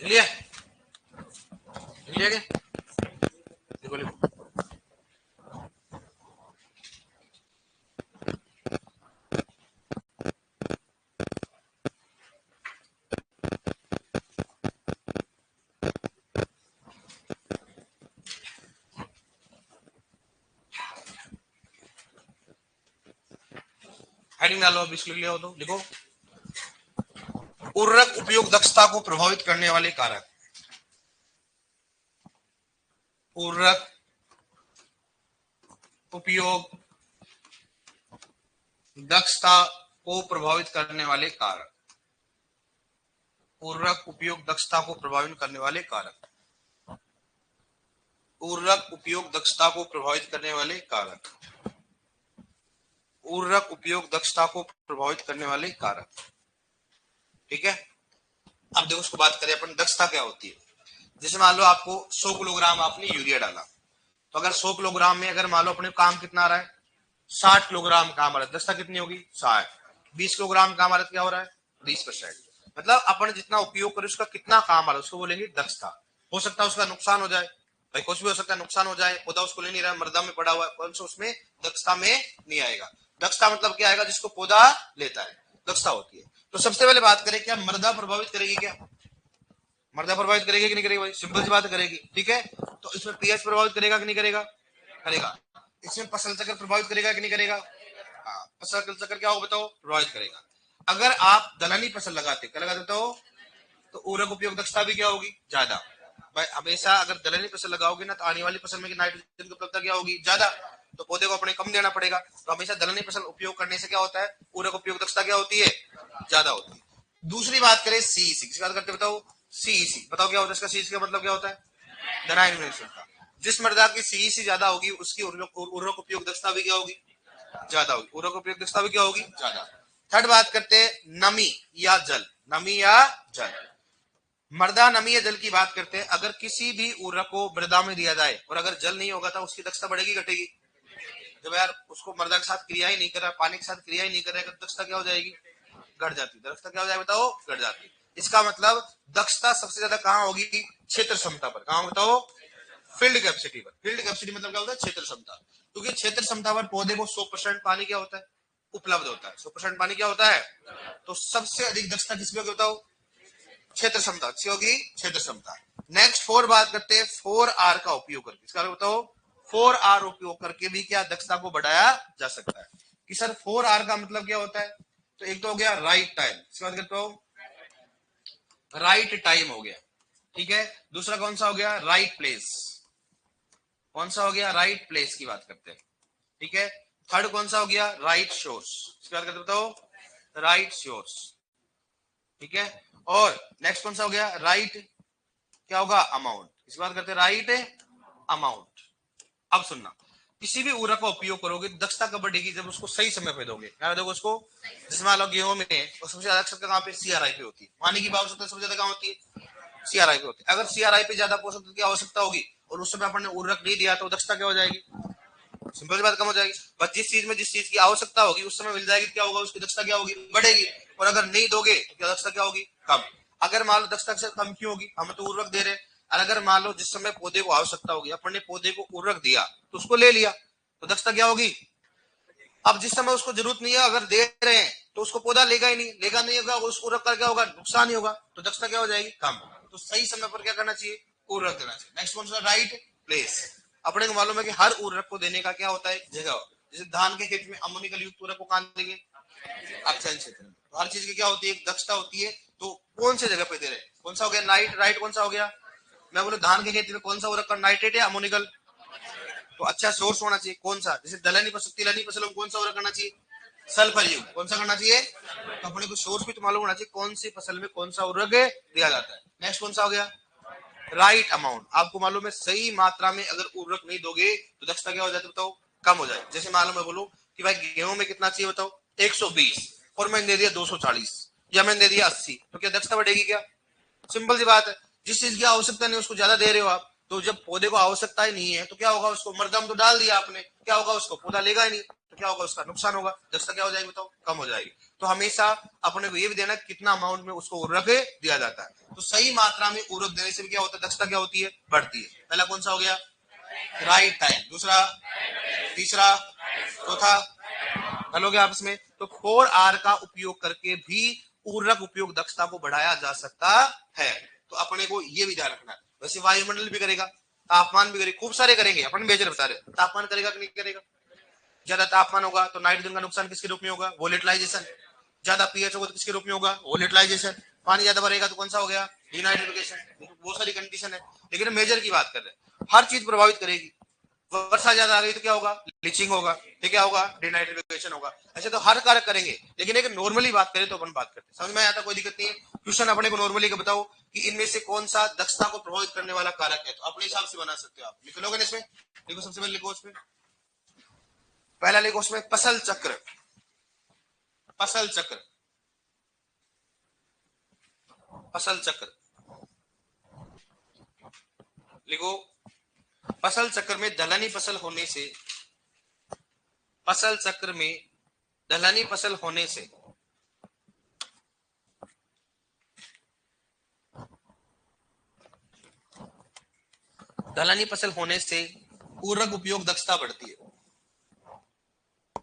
लिया, लिया क्या? लिखो लिखो। हेडिंग डालो अब, इसको लिया हो तो लिखो उर्वरक उपयोग दक्षता को प्रभावित करने वाले कारक। उर्वरक उपयोग दक्षता को प्रभावित करने वाले कारक। उर्वरक उपयोग दक्षता को प्रभावित करने वाले कारक। उर्वरक उपयोग दक्षता को प्रभावित करने वाले कारक। उर्वरक उपयोग दक्षता को प्रभावित करने वाले कारक। ठीक है, अब देखो उसको बात करें अपन, दक्षता क्या होती है। जैसे मान लो आपको 100 किलोग्राम आपने यूरिया डाला, तो अगर 100 किलोग्राम में अगर मान लो अपने काम कितना आ रहा है, 60 किलोग्राम काम आ रहा है, दक्षता कितनी होगी 60। 20 किलोग्राम काम आ रहा है, क्या हो रहा है 20%। मतलब अपन जितना उपयोग करें उसका कितना काम आ रहा है उसको बोलेंगे दक्षता। हो सकता है उसका नुकसान हो जाए, भाई कुछ भी हो सकता है, नुकसान हो जाए, पौधा उसको ले नहीं रहा है, मृदा में पड़ा हुआ है, कौन सा उसमें दक्षता में नहीं आएगा। दक्षता मतलब क्या आएगा, जिसको पौधा लेता है, दक्षता होती है। तो सबसे पहले बात करें, क्या मृदा प्रभावित करेगी? क्या मृदा प्रभावित करेगी कि नहीं करेगी? भाई सिंपल सी बात करेगी। ठीक है, तो इसमें पीएच प्रभावित करेगा कि नहीं करेगा? करेगा। इसमें फसल चक्र प्रभावित करेगा कि नहीं करेगा? हाँ, फसल चक्र क्या हो बताओ, प्रभावित करेगा। अगर आप दलहनी फसल लगाते, क्या लगाते तो उर्वरक उपयोग दक्षता भी क्या होगी, ज्यादा। भाई हमेशा अगर दलहनी फसल लगाओगे ना, तो आने वाली फसल में नाइट्रोजन की उपलब्धता क्या होगी, ज्यादा। तो पौधे को अपने कम देना पड़ेगा। तो हमेशा दलहनी फसल उपयोग करने से क्या होता है, उर्वरक उपयोग दक्षता क्या होती है, ज्यादा होती है। दूसरी बात करें सीईसी, किसकी बात करते बताओ, सीईसी। बताओ क्या होता है इसका, सीईसी का मतलब क्या होता है, धनायन का। जिस मृदा की सीईसी ज्यादा होगी उसकी उर्वरक उपयोग दक्षता भी क्या होगी, ज्यादा होगी। उर्वरक उपयोग दक्षता भी क्या होगी, ज्यादा। थर्ड बात करते हैं नमी या जल। नमी या जल, मृदा नमी या जल की बात करते हैं। अगर किसी भी उर्वरक को मृदा में दिया जाए और अगर जल नहीं होगा तो उसकी दक्षता बढ़ेगी घटेगी? जब यार उसको मृदा के साथ क्रिया ही नहीं कर रहा, पानी के साथ क्रिया ही नहीं कर रहा, दक्षता क्या हो जाएगी, घट जाती। दक्षता क्या हो जाए बताओ, घट जाती। इसका मतलब दक्षता सबसे ज्यादा कहां होगी, क्षेत्र क्षमता पर। कहां बताओ, फील्ड कैपेसिटी पर। फील्ड कैपेसिटी मतलब क्या होता है, क्षेत्र क्षमता। क्योंकि क्षेत्र क्षमता पर पौधे को 100% पानी क्या होता है, उपलब्ध होता है। 100% पानी क्या होता है, तो सबसे अधिक दक्षता किसकी होगी बताओ, क्षेत्र क्षमता अच्छी होगी, क्षेत्र क्षमता। नेक्स्ट 4 बात करते हैं 4R का उपयोग करके। इसका बताओ 4R उपयोग करके भी क्या दक्षता को बढ़ाया जा सकता है। कि सर 4R का मतलब क्या होता है? तो एक तो हो गया राइट टाइम, इसके बाद करते हो राइट टाइम हो गया, ठीक है। दूसरा कौन सा हो गया? Right place. कौन सा हो गया? राइट प्लेस की बात करते हैं, ठीक है। थर्ड कौन सा हो गया? राइट सोर्स, इसके बाद करते बताओ राइट सोर्स, ठीक है। और नेक्स्ट कौन सा हो गया? राइट क्या होगा? अमाउंट, इसके बाद करते हैं राइट अमाउंट। अब सुनना, किसी भी ऊर्जा का उपयोग करोगे दक्षता कब बढ़ेगी? जब उसको सही समय पे दोगे। क्या दोगे उसको? जैसे मान लो गेहूं में और सबसे ज्यादा दक्षता कहां पे? सीआरआई पे होती है। पानी की आवश्यकता सबसे ज्यादा कहां होती है? सीआरआई पे होती है। अगर सीआरआई पे ज्यादा पोषक तत्व की आवश्यकता होगी और उस समय अपन ने उर्वरक नहीं दिया तो दक्षता क्या हो जाएगी? सिंपल सी बात, कम हो जाएगी। बस जिस चीज की आवश्यकता होगी उस समय मिल जाएगी, क्या होगा? उसकी दक्षता क्या होगी? बढ़ेगी। और अगर नहीं दोगे तो क्या दक्षता क्या होगी? कम। अगर मान लो दक्षता से कम क्यों होगी? हम तो उर्वरक दे रहे हैं। और अगर मान लो जिस समय पौधे को आवश्यकता होगी अपन ने पौधे को उर्वरक दिया तो उसको ले लिया, तो दक्षता क्या होगी? अब जिस समय उसको जरूरत नहीं है अगर दे रहे हैं तो उसको पौधा लेगा ही नहीं, लेगा नहीं होगा, उसको उर्वरक कर क्या होगा? नुकसान ही होगा। तो दक्षता क्या हो जाएगी? कम। तो सही समय पर क्या करना चाहिए? उर्वरक देना चाहिए। नेक्स्ट कौन सा? Right place. अपने को मालूम है कि हर उर्वरक को देने का क्या होता है? जगह। जैसे धान के खेत में अमोनिकल युक्त उर्वरक को कहां देंगे? अक्षय क्षेत्र में। तो हर चीज की क्या होती है? एक दक्षता होती है। तो कौन से जगह पे दे रहे हैं? कौन सा हो गया? नाइट राइट कौन सा हो गया? मैं बोलूं धान के खेत में कौन सा उर्वरक? नाइट्रेट या अमोनिकल? तो अच्छा सोर्स होना चाहिए। कौन सा? जैसे दलहनी तिलहनी फसलों में कौन सा उर्वरक करना चाहिए? सल्फर युक्त। कौन सा करना चाहिए? तो अपने को सोर्स भी तो मालूम होना चाहिए कौन सी फसल में कौन सा उर्वरक दिया जाता है। नेक्स्ट कौन सा हो गया? Right amount. आपको मालूम है सही मात्रा में अगर उर्वरक नहीं दोगे तो दक्षता क्या हो जाती है? बताओ कम हो जाए। जैसे मालूम है बोलो कि भाई गेहूं में कितना चाहिए बताओ? 120 और मैंने दे दिया 240 या मैंने दे दिया 80, तो क्या दक्षता बढ़ेगी क्या? सिंपल सी बात है। जिस चीज की आवश्यकता नहीं उसको ज्यादा दे रहे हो आप, तो जब पौधे को आवश्यकता ही नहीं है तो क्या होगा? उसको मरदम तो डाल दिया आपने, क्या होगा? उसको पौधा लेगा ही नहीं, तो क्या होगा? उसका नुकसान होगा। दक्षता क्या हो जाएगी बताओ? कम हो जाएगी। तो हमेशा अपने को ये भी देना कितना अमाउंट में उसको उर्वरक दिया जाता है। तो सही मात्रा में उर्वरक देने से भी क्या होता है? दक्षता क्या होती है? बढ़ती है। पहला कौन सा हो गया? Right time. दूसरा, तीसरा, चौथा, हल हो गया आपस में। तो 4R का उपयोग करके भी उर्वरक उपयोग दक्षता को बढ़ाया जा सकता है। तो अपने को ये भी ध्यान रखना है। वैसे वायुमंडल भी करेगा, तापमान भी करेगा, खूब सारे करेंगे। अपन मेजर बता रहे, तापमान करेगा कि नहीं करेगा? ज्यादा तापमान होगा तो नाइट्रोजन का नुकसान किसके रूप में होगा? वोलेटिलाइजेशन। ज्यादा पीएच होगा तो किसके रूप में होगा? वोलेटिलाइजेशन। पानी ज्यादा भरेगा तो कौन सा हो गया? डिनाइट्रिफिकेशन। बहुत सारी कंडीशन है, लेकिन मेजर की बात कर रहे हैं। हर चीज प्रभावित करेगी। वर्षा ज्यादा आ गई तो क्या होगा? लीचिंग होगा, तो क्या होगा? डिनाइट्रिफिकेशन होगा। ऐसे तो हर कारक करेंगे, लेकिन एक नॉर्मली बात करें तो अपन बात करते हैं। समझ में आता? कोई दिक्कत नहीं है। क्वेश्चन अपने को नॉर्मली का बताओ कि इनमें से कौन सा दक्षता को प्रभावित करने वाला कारक है, तो अपने हिसाब से बना सकते हो आप। लिख लोगे इसमें? लिखो, सबसे पहले लिखो उसमें, पहला लिखो उसमें फसल चक्र। फसल चक्र, फसल चक्र लिखो। फसल चक्र में दलहनी फसल होने से, फसल चक्र में दलहनी फसल होने से दलहनी फसल होने से उर्वरक उपयोग दक्षता बढ़ती है।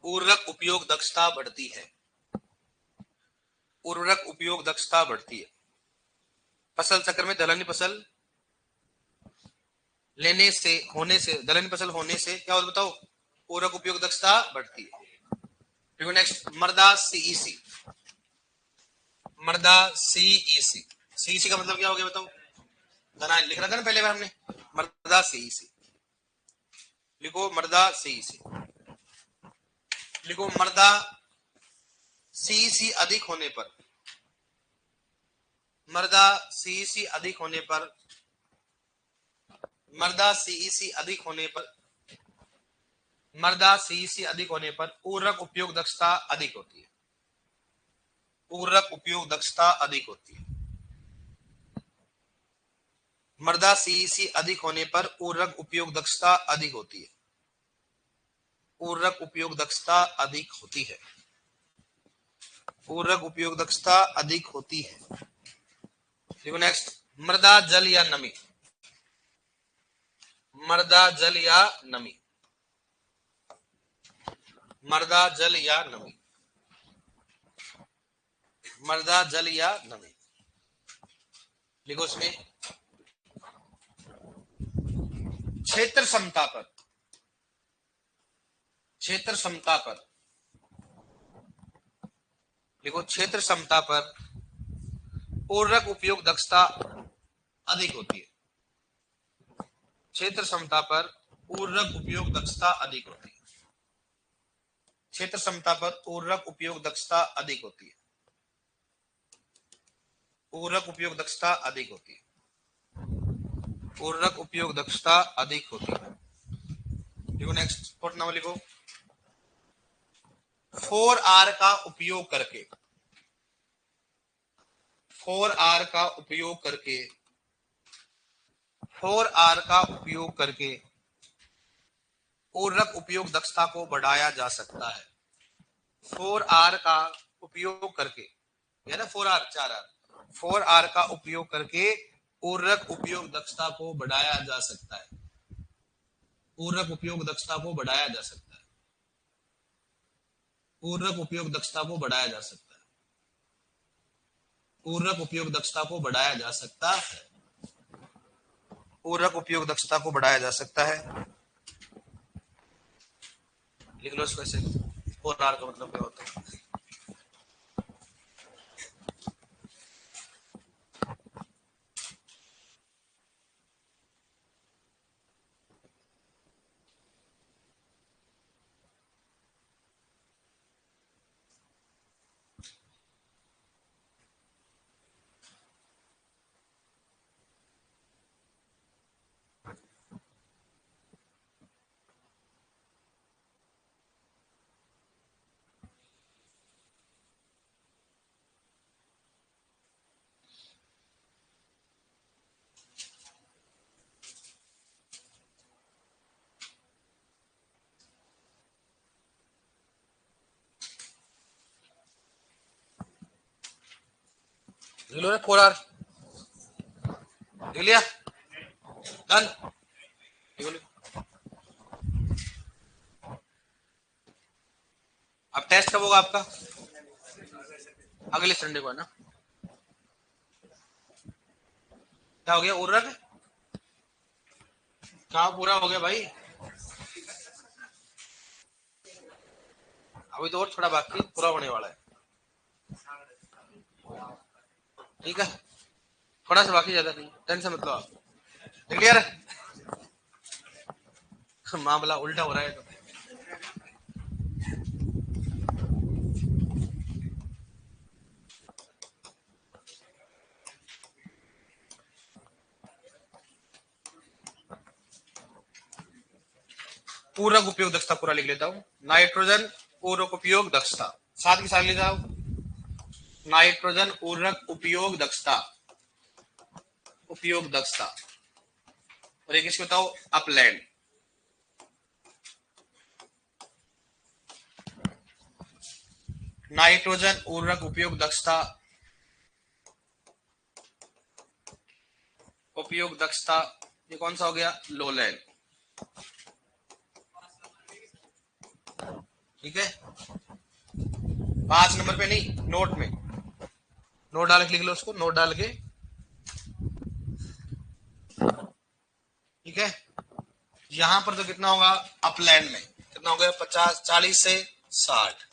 उर्वरक उपयोग दक्षता बढ़ती है। उर्वरक उपयोग दक्षता बढ़ती है। फसल चक्र में दलहनी फसल लेने से, होने से, दलहनी फसल होने से क्या होता बताओ? उर्वरक उपयोग दक्षता बढ़ती है। देखो नेक्स्ट, मृदा सीईसी। मृदा सीईसी, सीईसी का मतलब क्या हो गया बताओ? धनायन लिख रखा ना पहले बार हमने। मृदा सीईसी लिखो, मृदा सीईसी लिखो। मृदा सीईसी अधिक होने पर, मृदा सीईसी अधिक होने पर, मृदा सीईसी अधिक होने पर, मृदा सीईसी अधिक होने पर उर्वरक उपयोग दक्षता अधिक होती है। उर्वरक उपयोग दक्षता अधिक होती है। मृदा सीईसी अधिक होने पर उर्वरक उपयोग दक्षता अधिक होती है। उर्वरक उपयोग दक्षता अधिक होती है। उर्वरक उपयोग दक्षता अधिक होती है। देखो नेक्स्ट, मृदा जल या नमी। मृदा जल या नमी, मृदा जल या नमी, मृदा जल या नमी लिखो उसमें। क्षेत्र क्षमता पर, क्षेत्र समता पर, देखो क्षेत्र समता पर उर्वरक उपयोग दक्षता अधिक होती है। क्षेत्र समता पर उर्वरक उपयोग दक्षता अधिक होती है। क्षेत्र समता पर उर्वरक उपयोग दक्षता अधिक होती है। उर्वरक उपयोग दक्षता अधिक होती है। उर्वरक उपयोग दक्षता अधिक होती है। देखो नेक्स्ट फोर्थ नंबर लिखो, 4R का उपयोग करके, 4R का उपयोग करके, 4R का उपयोग करके उर्वरक उपयोग दक्षता को बढ़ाया जा सकता है। 4R का उपयोग करके, है ना 4R 4R, 4R का उपयोग करके उर्वरक उपयोग दक्षता को बढ़ाया जा सकता है। उर्वरक उपयोग दक्षता को बढ़ाया जा सकता है। उर्वरक उपयोग दक्षता को बढ़ाया जा सकता है। उर्वरक उपयोग दक्षता को बढ़ाया जा सकता है। उर्वरक उपयोग दक्षता को बढ़ाया जा सकता है। लिख लो इसको ऐसे, 4R का मतलब क्या होता है। लिख लो 4R, लिख लिया, डन। अब टेस्ट कब होगा आपका? अगले संडे को है ना। क्या हो गया? उर्वरक कहाँ पूरा हो गया भाई? अभी तो और थोड़ा बाकी पूरा होने वाला है। ठीक है, थोड़ा सा बाकी, ज्यादा नहीं, टेंशन मत लो आप। क्लियर है? मामला उल्टा हो रहा है तो। पूरक उपयोग दक्षता पूरा लिख लेता हूं। नाइट्रोजन पूरक उपयोग दक्षता, साथ के साथ ले जाओ। नाइट्रोजन उर्वरक उपयोग दक्षता, उपयोग दक्षता। और एक इसको बताओ अपलैंड। नाइट्रोजन उर्वरक उपयोग दक्षता, उपयोग दक्षता, ये कौन सा हो गया? लोलैंड। ठीक है, 5 नंबर पे नहीं, नोट में, नोट डाल के लिख लो उसको, नोट डाल के। ठीक है, यहां पर तो कितना होगा? अपलैंड में कितना हो गया? 50, 40 से 60।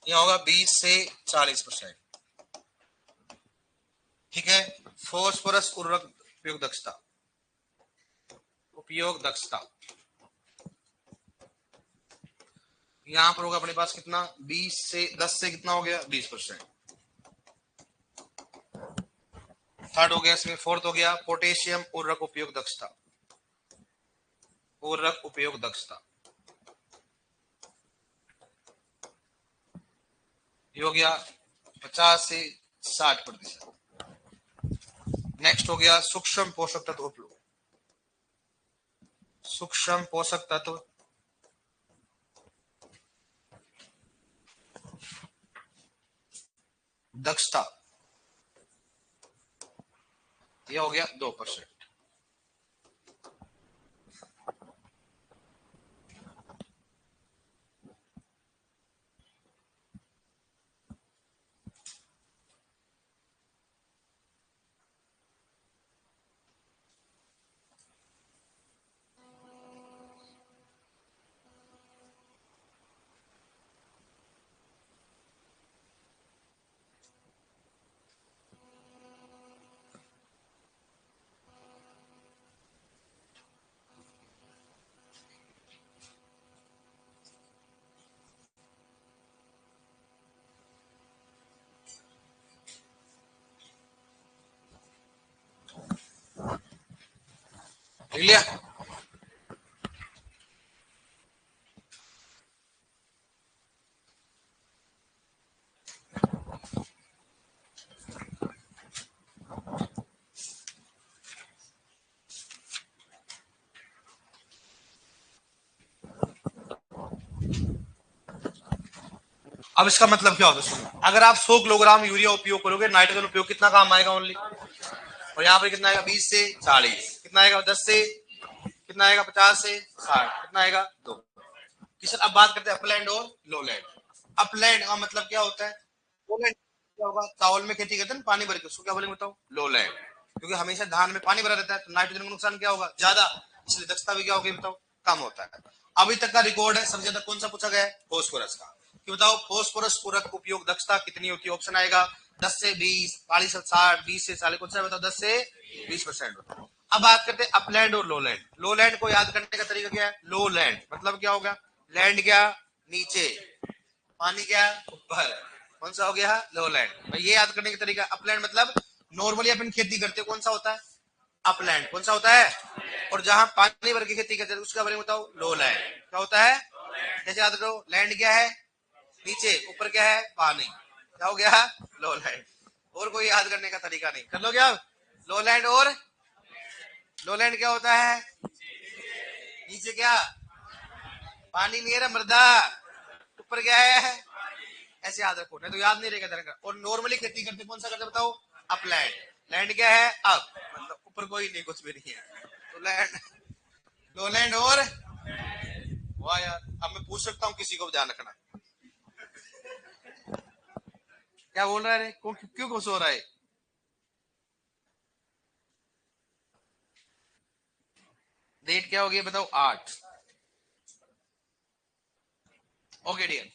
यहां होगा 20 से 40%। ठीक है, फॉस्फोरस उर्वरक उपयोग दक्षता, उपयोग दक्षता यहां पर होगा अपने पास कितना? 20 से 10 से कितना हो गया? 20%। थर्ड हो गया इसमें, फोर्थ हो गया पोटेशियम उर्वरक उपयोग दक्षता, उर्वरक उपयोग दक्षता ये हो गया 50 से 60%। नेक्स्ट हो गया सूक्ष्म पोषक तत्व उपयोग, सूक्ष्म पोषक तत्व दक्षता, यह हो गया 2%। लिख लिया? अब इसका मतलब क्या होता है सुनो, अगर आप 100 किलोग्राम यूरिया उपयोग करोगे, नाइट्रोजन उपयोग कितना काम आएगा ओनली, और यहाँ पे कितना आएगा 20 से 40, कितना आएगा 10 से, कितना आएगा 50 से 60, कितना आएगा 2। किशन अब बात करते हैं अपलैंड और लोलैंड। अपलैंड का मतलब क्या होता है? लोलैंड क्या होगा, चावल में खेती करते हैं पानी भर के, उसको क्या बोलेंगे बताओ? लोलैंड। क्योंकि हमेशा धान में पानी भरा रहता है तो नाइट्रोजन का नुकसान क्या होगा? ज्यादा, इसलिए दक्षता भी क्या होगी बताओ? कम होता है। अभी तक का रिकॉर्ड है सबसे ज्यादा कौन सा पूछा गया है? फास्फोरस का। कि बताओ फास्फोरस पूरक उपयोग दक्षता कितनी होती है? ऑप्शन आएगा 10 से 20, 40 से 60, 20 से 40, कौन सा बताओ? 10 से 20% होता है। अब बात करते हैं अपलैंड और लोलैंड। लोलैंड को याद करने का तरीका क्या है? लोलैंड मतलब क्या होगा? लैंड क्या? नीचे, पानी क्या? ऊपर, कौन सा हो गया? लोलैंड। भाई ये याद करने का तरीका। अपलैंड मतलब नॉर्मली अपन खेती करते हैं, कौन सा होता है? अपलैंड। कौन सा होता है? और जहां पानी भर की खेती करते हैं उसका बारे में बताओ? लोलैंड। क्या होता है? कैसे याद करो? लैंड क्या है? नीचे, ऊपर क्या है? पानी। क्या हो गया? लोलैंड। और कोई याद करने का तरीका नहीं, कर लो क्या? लोलैंड और लोलैंड क्या होता है? नीचे क्या? पानी नहीं है ना, मृदा। ऊपर क्या है? ऐसे याद रखो, नहीं तो याद नहीं रहेगा तरह। और नॉर्मली खेती करते कौन सा करते बताओ? अपलैंड। लैंड क्या है? अब मतलब ऊपर कोई नहीं, कुछ भी नहीं है, तो लैंड। लोलैंड और वाह यार, अब मैं पूछ सकता हूँ किसी को, ध्यान रखना। क्या बोल रहा है? क्यों खुश हो रहा है? डेट क्या होगी बताओ? 8। Okay dear,